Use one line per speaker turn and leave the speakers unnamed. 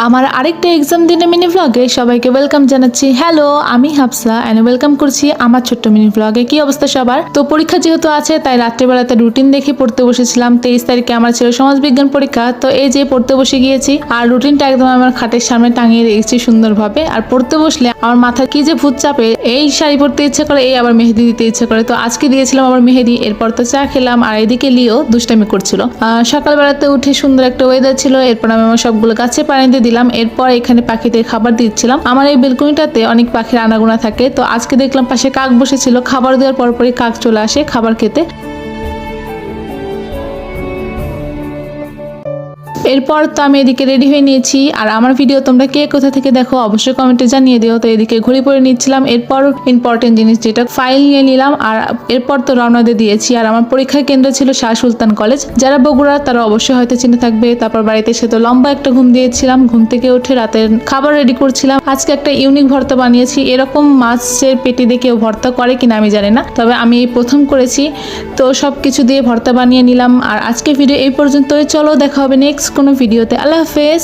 আমার আরেকটা এক্সাম দিনে মিনি ব্লগে সবাইকে ওয়েলকাম জানাচ্ছি। হ্যালো, আমি হাফসা এন্ড ওয়েলকাম করছি আমার ছোট্ট মিনি ব্লগে। কি অবস্থা সবার? তো পরীক্ষা যেহেতু আছে তাই রাত্রেবেলাতে রুটিন দেখে পড়তে বসেছিলাম। 23 তারিখে আমার ছিল সমাজবিজ্ঞান পরীক্ষা, তো এই যে পড়তে বসে গিয়েছি আর রুটিনটা একদম আমার খাটের সামনে টাঙিয়ে রেখেছি সুন্দরভাবে। আর পড়তে বসলে আমার মাথায় কি যে ভূত চাপে, এই শাড়ি পরতে ইচ্ছে করে, এই আবার মেহেদি দিতে ইচ্ছে করে। তো আজকে দিয়েছিলাম আবার মেহেদি, এরপর তো চা খেলাম আর এদিকে লিও দুষ্টামি করছিল। সকালবেলাতে উঠে সুন্দর একটা ওয়েদার ছিল, এরপর আমি আমার সবগুলো গাছে পানি দিয়ে দিলাম। এরপর এখানে পাখিদের খাবার দিচ্ছিলাম। আমার এই বেলকনিটাতে অনেক পাখির আনাগোনা থাকে, তো আজকে দেখলাম পাশে কাক বসেছিল। খাবার দেওয়ার পরপরই কাক চলে আসে খাবার খেতে। এরপর তো আমি এদিকে রেডি হয়ে নিয়েছি। আর আমার ভিডিও তোমরা কে কোথা থেকে দেখো অবশ্যই কমেন্টে জানিয়ে দিও। তো এদিকে ঘড়ি পরে নিচ্ছিলাম, এরপর ইম্পর্টেন্ট জিনিস যেটা ফাইল নিয়ে নিলাম। আর এরপর তো রওনা দিয়ে দিয়েছি। আর আমার পরীক্ষার কেন্দ্র ছিল শাহ সুলতান কলেজ। যারা বগুড়া তারা অবশ্যই হয়তো চিনে থাকবে। তারপর বাড়িতে এসে তো লম্বা একটা ঘুম দিয়েছিলাম। ঘুম থেকে উঠে রাতের খাবার রেডি করছিলাম। আজকে একটা ইউনিক ভর্তা বানিয়েছি। এরকম মাছের পেটি দিয়ে কেউ ভর্তা করে কিনা আমি জানি না, তবে আমি এই প্রথম করেছি। তো সবকিছু দিয়ে ভর্তা বানিয়ে নিলাম। আর আজকে ভিডিও এই পর্যন্তই। চলো দেখা হবে নেক্সট কোনো ভিডিওতে। আল্লাহ হাফেজ।